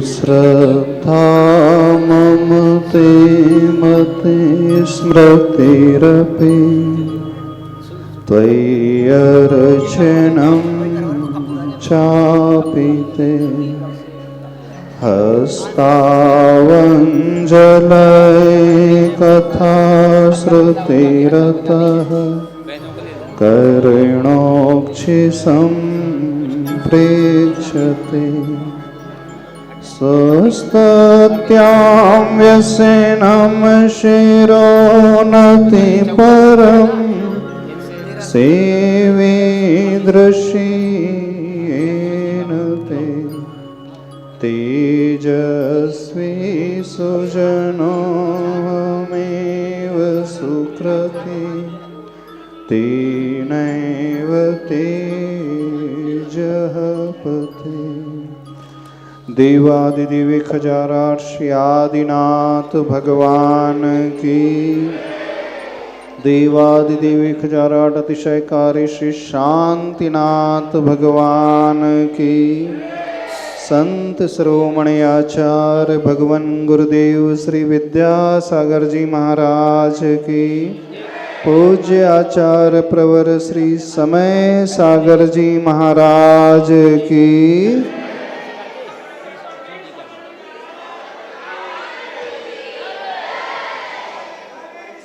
श्रद्धा मम ते मते स्मृतिरपि त्वय्यर्चनं चापि ते हस्तावञ्जलैकथा श्रुतिरतः कर्णोक्षिसम्प्रेक्ष्यते स्वस्तत्यां व्यसेनं शिरोन्नतिपरं सेवे दृश्येन ते तेजस्वी सुजनोमेव सुकृति तेनैव तेजः पते। देवादिदेव खजाराट श्री आदिनाथ भगवान की। देवादिदेव खजाराट अतिशयकारी श्री शांतिनाथ भगवान की। संत शिरोमणि आचार्य भगवान गुरुदेव श्री विद्यासागर जी महाराज की। पूज्य आचार्य प्रवर श्री समय सागर जी महाराज की।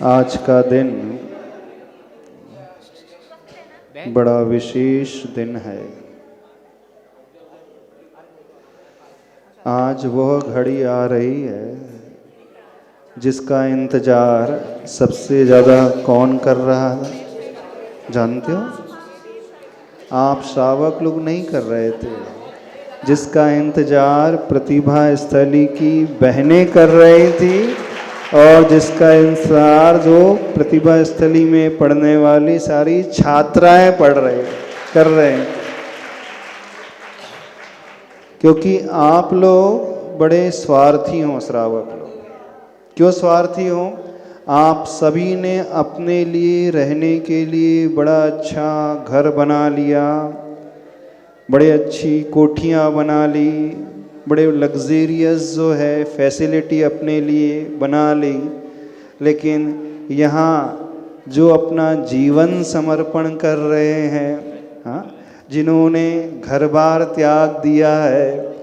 आज का दिन बड़ा विशेष दिन है। आज वह घड़ी आ रही है जिसका इंतजार सबसे ज़्यादा कौन कर रहा है जानते हो? आप श्रावक लोग नहीं कर रहे थे। जिसका इंतजार प्रतिभा स्थली की बहनें कर रही थी और जिसका इंतजार जो प्रतिभा स्थली में पढ़ने वाली सारी छात्राएं कर रहे हैं। क्योंकि आप लोग बड़े स्वार्थी हो श्रावक लोग। क्यों स्वार्थी हो? आप सभी ने अपने लिए रहने के लिए बड़ा अच्छा घर बना लिया, बड़े अच्छी कोठियाँ बना ली, बड़े लग्जेरियस जो है फैसिलिटी अपने लिए बना ली। लेकिन यहाँ जो अपना जीवन समर्पण कर रहे हैं, हाँ, जिन्होंने घर बार त्याग दिया है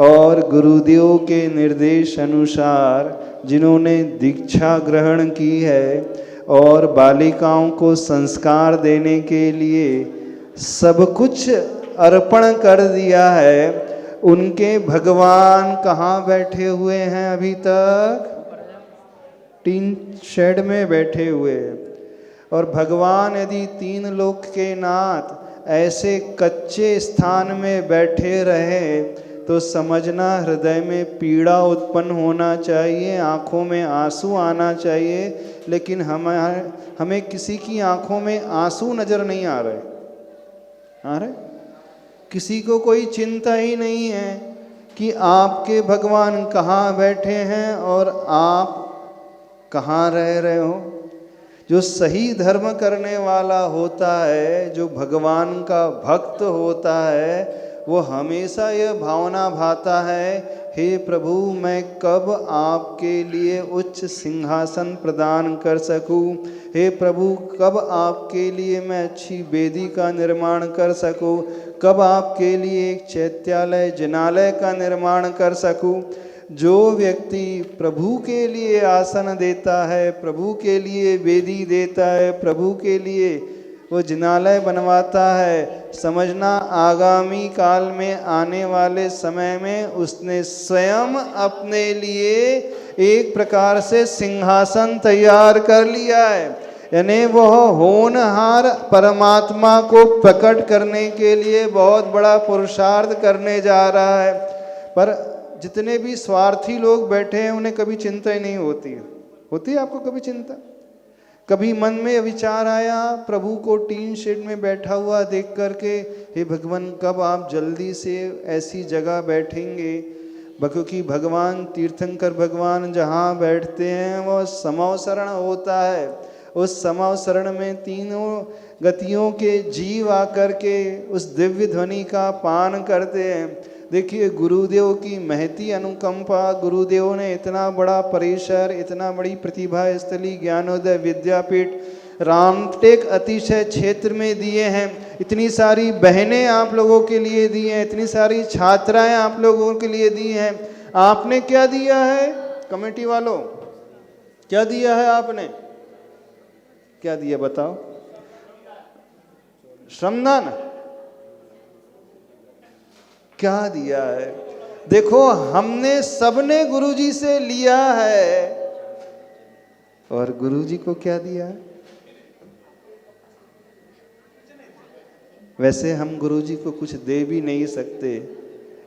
और गुरुदेव के निर्देश अनुसार जिन्होंने दीक्षा ग्रहण की है और बालिकाओं को संस्कार देने के लिए सब कुछ अर्पण कर दिया है, उनके भगवान कहाँ बैठे हुए हैं? अभी तक टीन शेड में बैठे हुए हैं। और भगवान यदि तीन लोक के नाथ ऐसे कच्चे स्थान में बैठे रहे तो समझना हृदय में पीड़ा उत्पन्न होना चाहिए, आँखों में आंसू आना चाहिए। लेकिन हमें किसी की आँखों में आंसू नज़र नहीं आ रहे। किसी को कोई चिंता ही नहीं है कि आपके भगवान कहाँ बैठे हैं और आप कहाँ रह रहे हो। जो सही धर्म करने वाला होता है, जो भगवान का भक्त होता है, वो हमेशा यह भावना भाता है, हे प्रभु मैं कब आपके लिए उच्च सिंहासन प्रदान कर सकूं, हे प्रभु कब आपके लिए मैं अच्छी वेदी का निर्माण कर सकूं, कब आपके लिए एक चैत्यालय जिनालय का निर्माण कर सकूं। जो व्यक्ति प्रभु के लिए आसन देता है, प्रभु के लिए वेदी देता है, प्रभु के लिए वो जिनालय बनवाता है, समझना आगामी काल में आने वाले समय में उसने स्वयं अपने लिए एक प्रकार से सिंहासन तैयार कर लिया है। यानी वह होनहार परमात्मा को प्रकट करने के लिए बहुत बड़ा पुरुषार्थ करने जा रहा है। पर जितने भी स्वार्थी लोग बैठे हैं उन्हें कभी चिंता ही नहीं होती है। होती है आपको कभी चिंता? कभी मन में विचार आया प्रभु को टीन शेड में बैठा हुआ देख करके, हे भगवान कब आप जल्दी से ऐसी जगह बैठेंगे? क्योंकि भगवान तीर्थंकर भगवान जहाँ बैठते हैं वह समवसरण होता है। उस समवसरण में तीनों गतियों के जीव आकर के उस दिव्य ध्वनि का पान करते हैं। देखिए गुरुदेव की महती अनुकंपा, गुरुदेव ने इतना बड़ा परिसर, इतना बड़ी प्रतिभा स्थली, ज्ञानोदय विद्यापीठ रामटेक अतिशय क्षेत्र में दिए हैं। इतनी सारी बहनें आप लोगों के लिए दी हैं, इतनी सारी छात्राएं आप लोगों के लिए दी हैं। आपने क्या दिया है कमेटी वालों, क्या दिया है आपने, क्या दिया बताओ? श्रमदान क्या दिया है? देखो हमने सबने गुरुजी से लिया है और गुरुजी को क्या दिया है? वैसे हम गुरुजी को कुछ दे भी नहीं सकते,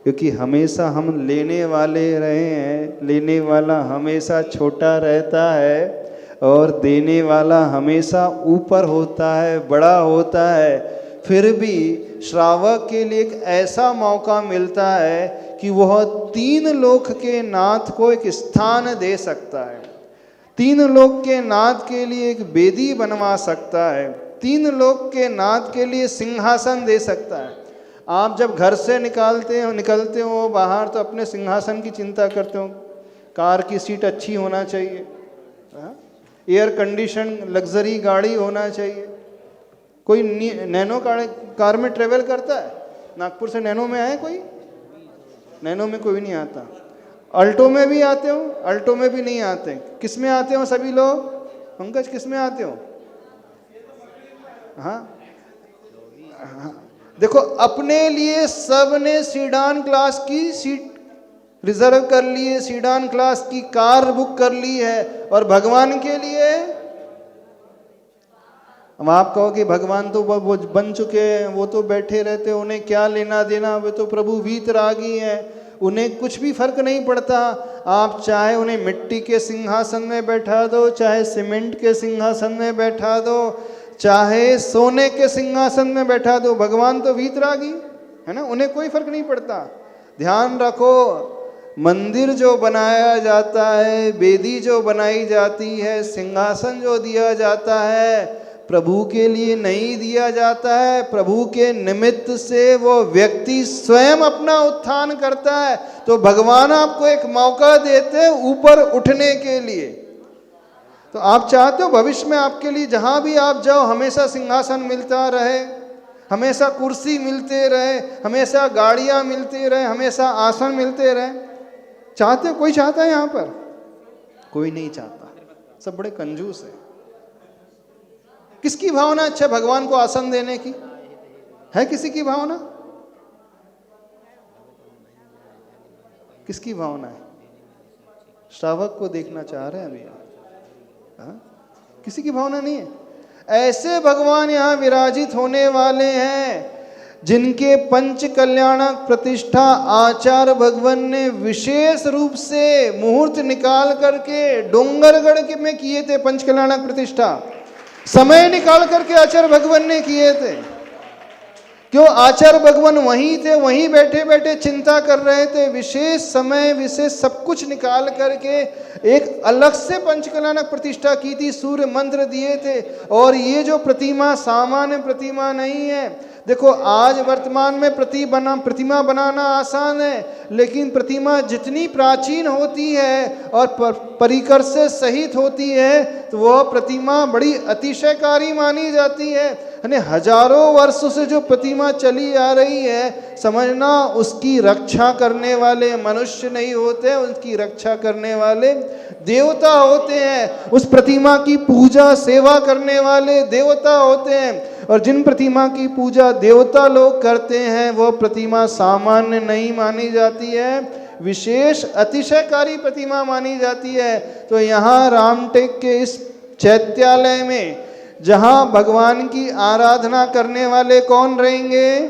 क्योंकि हमेशा हम लेने वाले रहे हैं। लेने वाला हमेशा छोटा रहता है और देने वाला हमेशा ऊपर होता है, बड़ा होता है। फिर भी श्रावक के लिए एक ऐसा मौका मिलता है कि वह 3 लोक के नाथ को एक स्थान दे सकता है, 3 लोक के नाथ के लिए एक वेदी बनवा सकता है, 3 लोक के नाथ के लिए सिंहासन दे सकता है। आप जब घर से निकलते हो बाहर तो अपने सिंहासन की चिंता करते हो, कार की सीट अच्छी होना चाहिए, एयर कंडीशन लग्जरी गाड़ी होना चाहिए। कोई नैनो कार में ट्रेवल करता है? नागपुर से नैनो में आए कोई? नैनो में कोई नहीं आता। अल्टो में भी आते हो? अल्टो में भी नहीं आते। किस में आते हो सभी लोग? पंकज किस में आते हो? हाँ, देखो अपने लिए सबने सीडान क्लास की सीट रिजर्व कर ली है, सीडान क्लास की कार बुक कर ली है। और भगवान के लिए अब आप कहो कि भगवान तो वो बन चुके हैं, वो तो बैठे रहते, उन्हें क्या लेना देना, वे तो प्रभु वीतरागी हैं, उन्हें कुछ भी फर्क नहीं पड़ता। आप चाहे उन्हें मिट्टी के सिंहासन में बैठा दो, चाहे सीमेंट के सिंहासन में बैठा दो, चाहे सोने के सिंहासन में बैठा दो, भगवान तो वीतरागी है ना, उन्हें कोई फर्क नहीं पड़ता। ध्यान रखो, मंदिर जो बनाया जाता है, वेदी जो बनाई जाती है, सिंहासन जो दिया जाता है, प्रभु के लिए नहीं दिया जाता है। प्रभु के निमित्त से वो व्यक्ति स्वयं अपना उत्थान करता है। तो भगवान आपको एक मौका देते हैं ऊपर उठने के लिए। तो आप चाहते हो भविष्य में आपके लिए जहां भी आप जाओ हमेशा सिंहासन मिलता रहे, हमेशा कुर्सी मिलते रहे, हमेशा गाड़ियां मिलती रहे, हमेशा आसन मिलते रहे? चाहते हो? कोई चाहता है यहाँ पर? कोई नहीं चाहता, सब बड़े कंजूस है। किसकी भावना अच्छा भगवान को आसन देने की है? किसी की भावना? किसकी भावना है? श्रावक को देखना चाह रहे हैं अभी आप? किसी की भावना नहीं है। ऐसे भगवान यहाँ विराजित होने वाले हैं जिनके पंच कल्याणक प्रतिष्ठा आचार्य भगवान ने विशेष रूप से मुहूर्त निकाल करके डोंगरगढ़ में किए थे। पंच कल्याणक प्रतिष्ठा समय निकाल करके आचार्य भगवान ने किए थे। क्यों? आचार्य भगवान वहीं थे, वहीं बैठे बैठे चिंता कर रहे थे। विशेष समय, विशेष सब कुछ निकाल करके एक अलग से पंचकल्याणक प्रतिष्ठा की थी, सूर्य मंत्र दिए थे। और ये जो प्रतिमा सामान्य प्रतिमा नहीं है। देखो आज वर्तमान में प्रतिमा बनाना आसान है, लेकिन प्रतिमा जितनी प्राचीन होती है और परिकर से सहित होती है तो वह प्रतिमा बड़ी अतिशयकारी मानी जाती है। यानी हजारों वर्षों से जो प्रतिमा चली आ रही है, समझना उसकी रक्षा करने वाले मनुष्य नहीं होते, उसकी रक्षा करने वाले देवता होते हैं। उस प्रतिमा की पूजा सेवा करने वाले देवता होते हैं। और जिन प्रतिमा की पूजा देवता लोग करते हैं वह प्रतिमा सामान्य नहीं मानी जाती है, विशेष अतिशयकारी प्रतिमा मानी जाती है। तो यहाँ रामटेक के इस चैत्यालय में जहाँ भगवान की आराधना करने वाले कौन रहेंगे?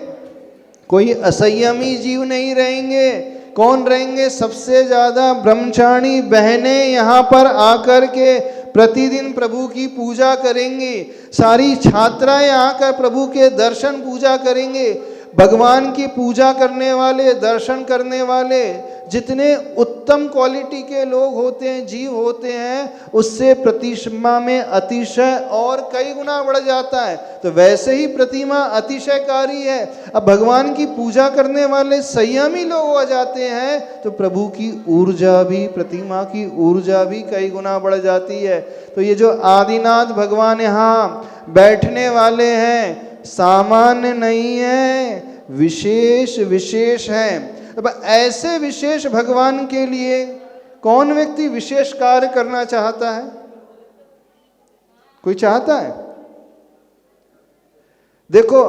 कोई असंयमी जीव नहीं रहेंगे। कौन रहेंगे? सबसे ज्यादा ब्रह्मचारी बहनें यहाँ पर आकर के प्रतिदिन प्रभु की पूजा करेंगी। सारी छात्राएं आकर प्रभु के दर्शन पूजा करेंगे। भगवान की पूजा करने वाले, दर्शन करने वाले जितने उत्तम क्वालिटी के लोग होते हैं, जीव होते हैं, उससे प्रतिमा में अतिशय और कई गुना बढ़ जाता है। तो वैसे ही प्रतिमा अतिशयकारी है। अब भगवान की पूजा करने वाले संयमी लोग हो जाते हैं तो प्रभु की ऊर्जा भी, प्रतिमा की ऊर्जा भी कई गुना बढ़ जाती है। तो ये जो आदिनाथ भगवान यहाँ बैठने वाले हैं, सामान्य नहीं है, विशेष विशेष हैं। अब ऐसे विशेष भगवान के लिए कौन व्यक्ति विशेष कार्य करना चाहता है? कोई चाहता है? देखो,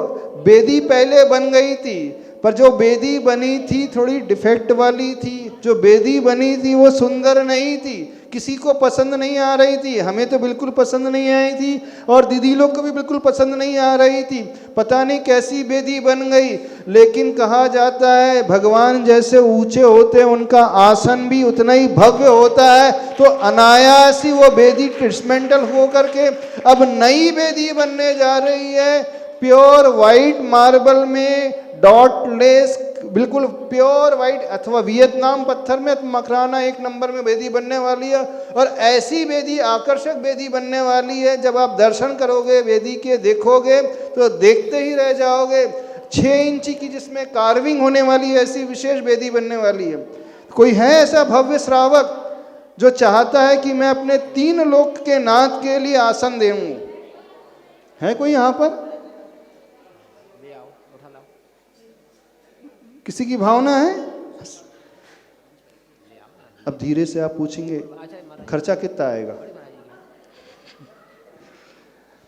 वेदी पहले बन गई थी, पर जो वेदी बनी थी थोड़ी डिफेक्ट वाली थी। जो वेदी बनी थी वो सुंदर नहीं थी, किसी को पसंद नहीं आ रही थी। हमें तो बिल्कुल पसंद नहीं आई थी और दीदी लोग को भी बिल्कुल पसंद नहीं आ रही थी। पता नहीं कैसी वेदी बन गई। लेकिन कहा जाता है भगवान जैसे ऊंचे होते हैं उनका आसन भी उतना ही भव्य होता है। तो अनायास ही वो वेदी डिस्मेंटल हो करके अब नई वेदी बनने जा रही है, प्योर वाइट मार्बल में, डॉटलेस, बिल्कुल प्योर वाइट, अथवा वियतनाम पत्थर में मकराना 1 नंबर में वेदी बनने वाली है। और ऐसी वेदी, आकर्षक वेदी बनने वाली है, जब आप दर्शन करोगे वेदी के, देखोगे तो देखते ही रह जाओगे। 6 इंची की जिसमें कार्विंग होने वाली है, ऐसी विशेष वेदी बनने वाली है। कोई है ऐसा भव्य श्रावक जो चाहता है कि मैं अपने 3 लोक के नाथ के लिए आसन दूं? है कोई यहाँ पर? किसी की भावना है? अब धीरे से आप पूछेंगे खर्चा कितना आएगा?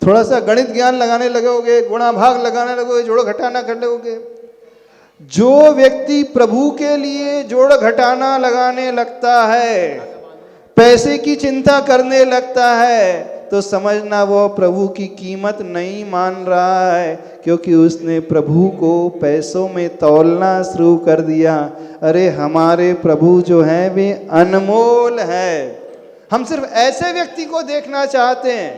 थोड़ा सा गणित ज्ञान लगाने लगोगे, गुणा भाग लगाने लगोगे, जोड़ घटाना कर लगोगे। जो व्यक्ति प्रभु के लिए जोड़ घटाना लगाने लगता है, पैसे की चिंता करने लगता है, तो समझना वो प्रभु की कीमत नहीं मान रहा है, क्योंकि उसने प्रभु को पैसों में तौलना शुरू कर दिया। अरे हमारे प्रभु जो हैं वे अनमोल है। हम सिर्फ ऐसे व्यक्ति को देखना चाहते हैं।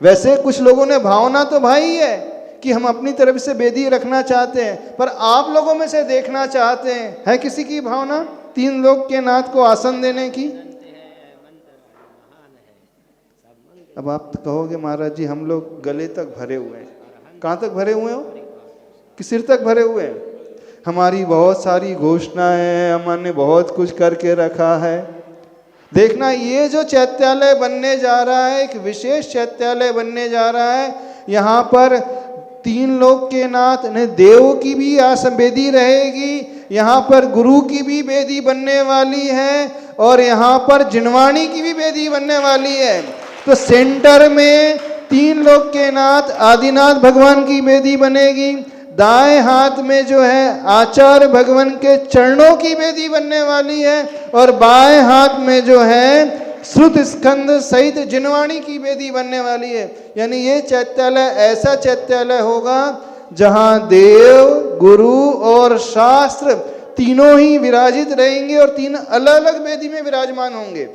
वैसे कुछ लोगों ने भावना तो भाई है कि हम अपनी तरफ से वेदी रखना चाहते हैं, पर आप लोगों में से देखना चाहते हैं, है किसी की भावना 3 लोक के नाथ को आसन देने की? अब आप तो कहोगे महाराज जी हम लोग गले तक भरे हुए हैं। कहाँ तक भरे हुए हो? कि सिर तक भरे हुए हैं? हमारी बहुत सारी घोषणाएं हैं, हमने बहुत कुछ करके रखा है। देखना, ये जो चैत्यालय बनने जा रहा है, एक विशेष चैत्यालय बनने जा रहा है। यहाँ पर 3 लोक के नाथ ने, देव की भी आसन वेदी रहेगी, यहाँ पर गुरु की भी वेदी बनने वाली है, और यहाँ पर जिनवाणी की भी वेदी बनने वाली है। तो सेंटर में 3 लोक के नाथ आदिनाथ भगवान की वेदी बनेगी। दाएं हाथ में जो है आचार्य भगवान के चरणों की वेदी बनने वाली है, और बाएं हाथ में जो है श्रुत स्कंद सहित जिनवाणी की वेदी बनने वाली है। यानी ये चैत्यालय ऐसा चैत्यालय होगा जहां देव, गुरु और शास्त्र तीनों ही विराजित रहेंगे, और 3 अलग अलग वेदी में विराजमान होंगे।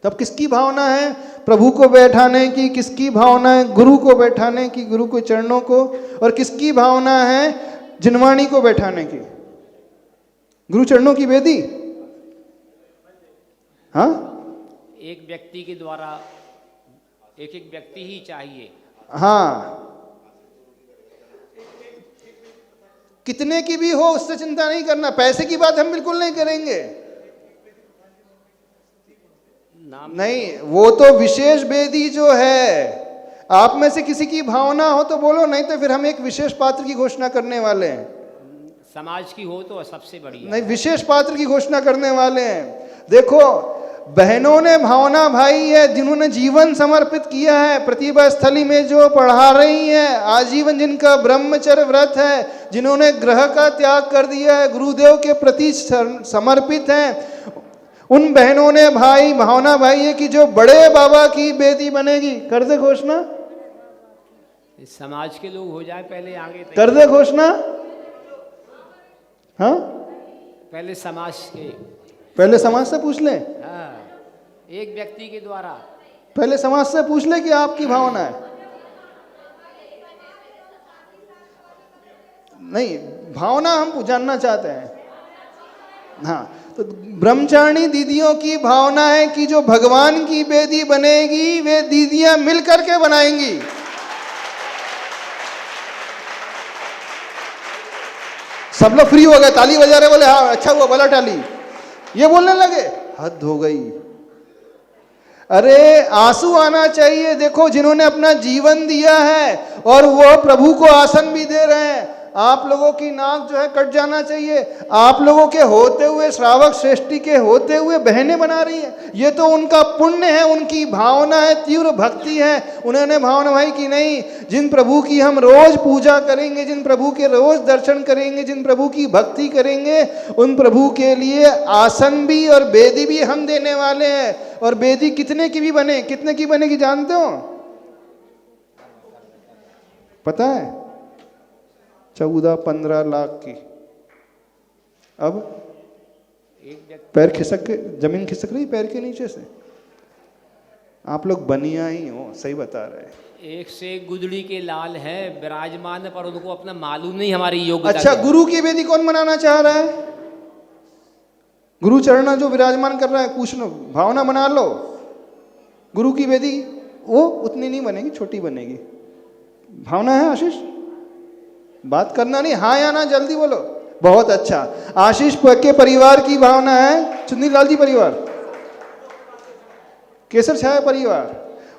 तब किसकी भावना है प्रभु को बैठाने की? किसकी भावना है गुरु को बैठाने की, गुरु के चरणों को? और किसकी भावना है जिनवाणी को बैठाने की? गुरु चरणों की वेदी। हाँ, एक व्यक्ति के द्वारा एक व्यक्ति ही चाहिए। हाँ, कितने की भी हो उससे चिंता नहीं करना। पैसे की बात हम बिल्कुल नहीं करेंगे। नहीं, वो तो विशेष वेदी जो है, आप में से किसी की भावना हो तो बोलो, नहीं तो फिर हम एक विशेष पात्र की घोषणा करने वाले हैं। समाज की हो तो सबसे बढ़िया। नहीं, विशेष पात्र की घोषणा करने वाले हैं। देखो, बहनों ने भावना भाई है, जिन्होंने जीवन समर्पित किया है, प्रतिभा स्थली में जो पढ़ा रही हैं, आजीवन जिनका ब्रह्मचर्य व्रत है, जिन्होंने ग्रह का त्याग कर दिया है, गुरुदेव के प्रति समर्पित हैं, उन बहनों ने भाई भावना भाई है कि जो बड़े बाबा की बेटी बनेगी। कर दे घोषणा, समाज के लोग हो जाए पहले आगे, कर दे घोषणा। हाँ, पहले समाज के, पहले समाज से पूछ ले। हाँ, एक व्यक्ति के द्वारा पहले समाज से पूछ ले कि आपकी भावना है। नहीं, भावना हम जानना चाहते हैं। हाँ, तो ब्रह्मचारिणी दीदियों की भावना है कि जो भगवान की बेदी बनेगी वे दीदियां मिल करके बनाएंगी। सब लोग फ्री हो गए, ताली बजा रहे, बोले हाँ अच्छा हुआ, भला ताली। ये बोलने लगे, हद हो गई। अरे आंसू आना चाहिए। देखो जिन्होंने अपना जीवन दिया है और वो प्रभु को आसन भी दे रहे हैं, आप लोगों की नाक जो है कट जाना चाहिए। आप लोगों के होते हुए, श्रावक श्रेष्ठी के होते हुए बहनें बना रही हैं, ये तो उनका पुण्य है, उनकी भावना है, तीव्र भक्ति है। उन्होंने भावना भाई कि नहीं, जिन प्रभु की हम रोज पूजा करेंगे, जिन प्रभु के रोज दर्शन करेंगे, जिन प्रभु की भक्ति करेंगे, उन प्रभु के लिए आसन भी और बेदी भी हम देने वाले हैं। और बेदी कितने की भी बने, कितने की बनेगी जानते हो? पता है? 14-15 लाख की। अब पैर खिसक के, जमीन खिसक रही पैर के नीचे से। आप लोग बनिया ही हो, सही बता रहे हैं। एक से एक गुदड़ी के लाल है विराजमान, पर उनको अपना मालूम नहीं हमारी योग्यता। अच्छा, गुरु की बेदी कौन बनाना चाह रहा है? गुरु चरणा जो विराजमान कर रहा है, पूछ लो, भावना बना लो। गुरु की बेदी वो उतनी नहीं बनेगी, छोटी बनेगी। भावना है आशीष? बात करना नहीं, हाँ या ना जल्दी बोलो। बहुत अच्छा। आशीष के परिवार की भावना है, चुन्नी लाल जी परिवार, केसर छाया परिवार,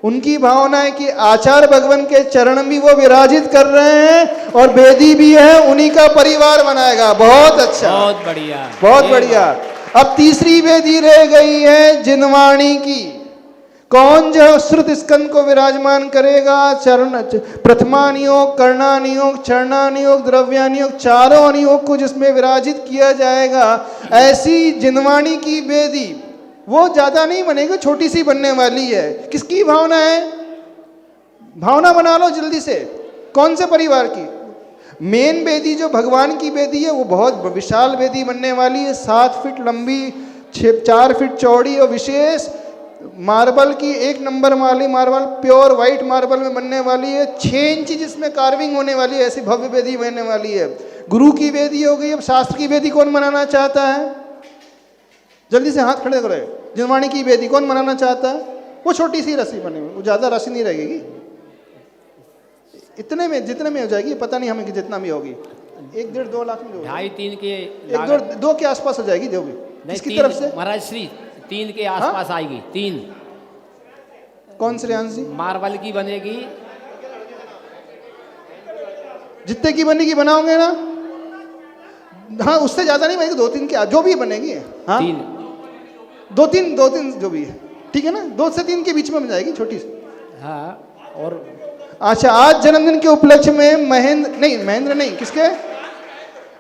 उनकी भावना है कि आचार्य भगवान के चरण भी वो विराजित कर रहे हैं और बेदी भी है, उन्हीं का परिवार बनाएगा। बहुत अच्छा, बहुत बढ़िया, बहुत बढ़िया। अब तीसरी बेदी रह गई है जिनवाणी की। कौन जो श्रुत स्कंद को विराजमान करेगा? चरण, प्रथमा नियोग, कर्णा नियोग, चरणा नियोग, द्रव्या नियोग, चारों नियोग को जिसमें विराजित किया जाएगा, ऐसी जिनवाणी की बेदी वो ज्यादा नहीं बनेगी, छोटी सी बनने वाली है। किसकी भावना है? भावना बना लो जल्दी से। कौन से परिवार की? मेन बेदी जो भगवान की बेदी है वो बहुत विशाल बेदी बनने वाली है, 7 फीट लंबी, 4 फीट चौड़ी और विशेष मार्बल की, 1 नंबर वाली मार्बल, प्योर व्हाइट मार्बल में बनने वाली है। 6 इंची जिसमें कार्विंग होने वाली है, ऐसी भव्य बेदी बनने वाली है। गुरु की बेदी हो गई। अब शास्त्र की बेदी कौन बनाना चाहता है? जल्दी से हाथ खड़े करो। जिनवाणी की बेदी कौन बनाना चाहता है? वो छोटी सी रस्सी बनी हुई, वो ज्यादा रस्सी नहीं रहेगी, इतने में जितने में हो जाएगी, पता नहीं हमें कि जितना भी होगी, 1-1.5-2 लाख में, 2.5-3 के, 1-2 के आसपास हो जाएगी जो भी। इसकी तरफ से महाराज श्री 3 के आसपास आएगी। 3 कौन श्रेयांश जी? मार्बल की बनेगी। जितने की बनेगी बनाओगे ना? हाँ, उससे ज्यादा नहीं बनेगी, 2-3 के जो भी बनेगी। हाँ, 2-3 जो भी है, ठीक है ना? 2 से 3 के बीच में बन जाएगी, छोटी सी। हाँ, और अच्छा, आज जन्मदिन के उपलक्ष्य में महेंद्र नहीं, किसके?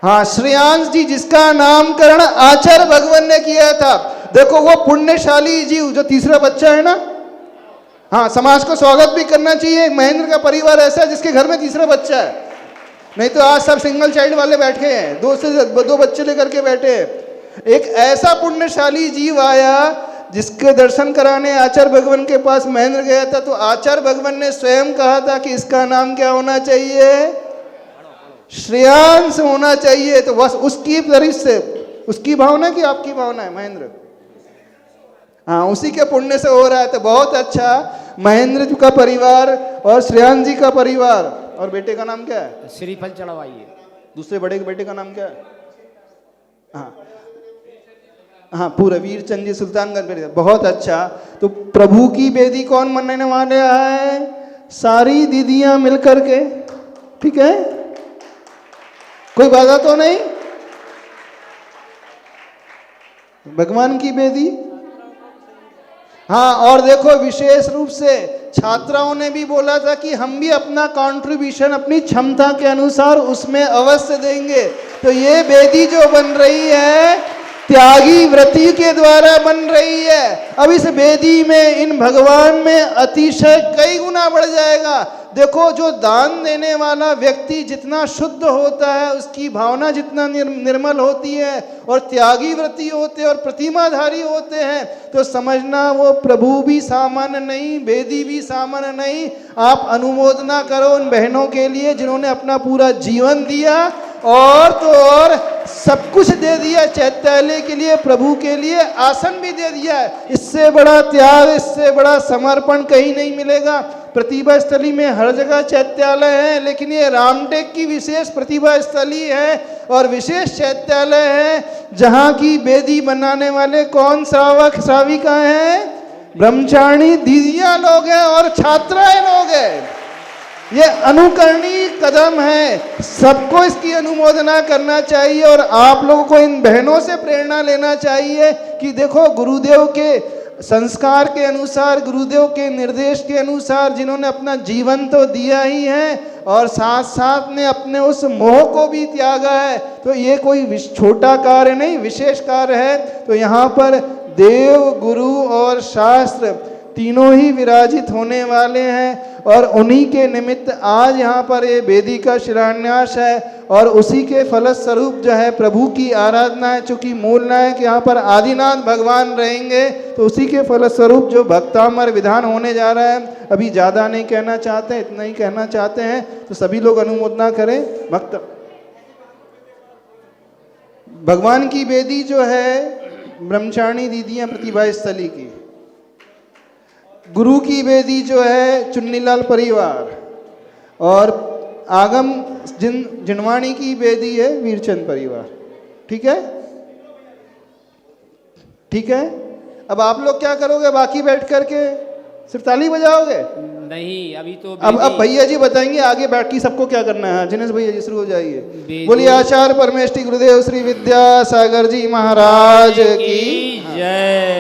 हाँ, श्रेयांश जी, जिसका नामकरण आचार्य भगवान ने किया था। देखो वो पुण्यशाली जीव जो तीसरा बच्चा है ना, हाँ, समाज को स्वागत भी करना चाहिए। महेंद्र का परिवार ऐसा है जिसके घर में तीसरा बच्चा है, नहीं तो आज सब सिंगल चाइल्ड वाले बैठे हैं, 2 बच्चे लेकर के बैठे हैं। एक ऐसा पुण्यशाली जीव आया जिसके दर्शन कराने आचार्य भगवान के पास महेंद्र गया था, तो आचार्य भगवान ने स्वयं कहा था कि इसका नाम क्या होना चाहिए? श्रेयांश होना चाहिए। तो बस उसकी तरफ से, उसकी भावना की आपकी भावना है महेंद्र, हाँ, उसी के पुण्य से हो रहा है। तो बहुत अच्छा। महेंद्र जी का परिवार और श्रेयांश जी का परिवार, और बेटे का नाम क्या है? श्रीफल चढ़वाइए। दूसरे बड़े के बेटे का नाम क्या है? हाँ, पूरा वीरचंद जी सुल्तानगंज। बहुत अच्छा। तो प्रभु की बेदी कौन बनने वाले है? सारी दीदियां मिलकर के, ठीक है? कोई बाधा तो नहीं? भगवान की बेदी। हाँ, और देखो विशेष रूप से छात्राओं ने भी बोला था कि हम भी अपना कंट्रीब्यूशन अपनी क्षमता के अनुसार उसमें अवश्य देंगे। तो ये बेदी जो बन रही है त्यागी व्रती के द्वारा बन रही है। अब इस बेदी में, इन भगवान में अतिशय कई गुना बढ़ जाएगा। देखो, जो दान देने वाला व्यक्ति जितना शुद्ध होता है, उसकी भावना जितना निर्मल होती है, और त्यागी व्रती होते हैं और प्रतिमाधारी होते हैं, तो समझना वो प्रभु भी सामान्य नहीं, बेदी भी सामान्य नहीं। आप अनुमोदना करो उन बहनों के लिए जिन्होंने अपना पूरा जीवन दिया और तो और सब कुछ दे दिया चैत्यालय के लिए, प्रभु के लिए आसन भी दे दिया है। इससे बड़ा त्याग, इससे बड़ा समर्पण कहीं नहीं मिलेगा। प्रतिभा स्थली में हर जगह चैत्यालय है, लेकिन ये रामटेक की विशेष प्रतिभा स्थली है और विशेष चैत्यालय है, जहाँ की वेदी बनाने वाले कौन श्रावक श्राविका हैं? ब्रह्मचारिणी दीदियाँ लोग हैं और छात्राएं लोग हैं। ये अनुकरणीय कदम है, सबको इसकी अनुमोदना करना चाहिए और आप लोगों को इन बहनों से प्रेरणा लेना चाहिए कि देखो, गुरुदेव के संस्कार के अनुसार, गुरुदेव के निर्देश के अनुसार जिन्होंने अपना जीवन तो दिया ही है और साथ साथ में अपने उस मोह को भी त्यागा है, तो ये कोई छोटा कार्य नहीं, विशेष कार्य है। तो यहाँ पर देव, गुरु और शास्त्र तीनों ही विराजित होने वाले हैं और उन्हीं के निमित्त आज यहाँ पर ये वेदी का शिलान्यास है और उसी के फलस्वरूप जो है प्रभु की आराधना है। चूंकि मूल नायक यहाँ पर आदिनाथ भगवान रहेंगे, तो उसी के फलस्वरूप जो भक्तामर विधान होने जा रहा है। अभी ज़्यादा नहीं कहना चाहते, इतना ही कहना चाहते हैं, तो सभी लोग अनुमोदना करें। भक्त भगवान की वेदी जो है ब्रह्मचारिणी दीदियाँ प्रतिभा स्थली की, गुरु की वेदी जो है चुन्नीलाल परिवार, और आगम जिनवाणी की वेदी है वीरचंद परिवार। ठीक है, ठीक है। अब आप लोग क्या करोगे? बाकी बैठ करके सिर्फ ताली बजाओगे? नहीं, अभी तो अब भैया जी बताएंगे आगे बाकी सबको क्या करना है। जिनेश भैया जी शुरू हो जाइए। बोलिए आचार्य परमेष्टि गुरुदेव श्री विद्यासागर जी महाराज की जय।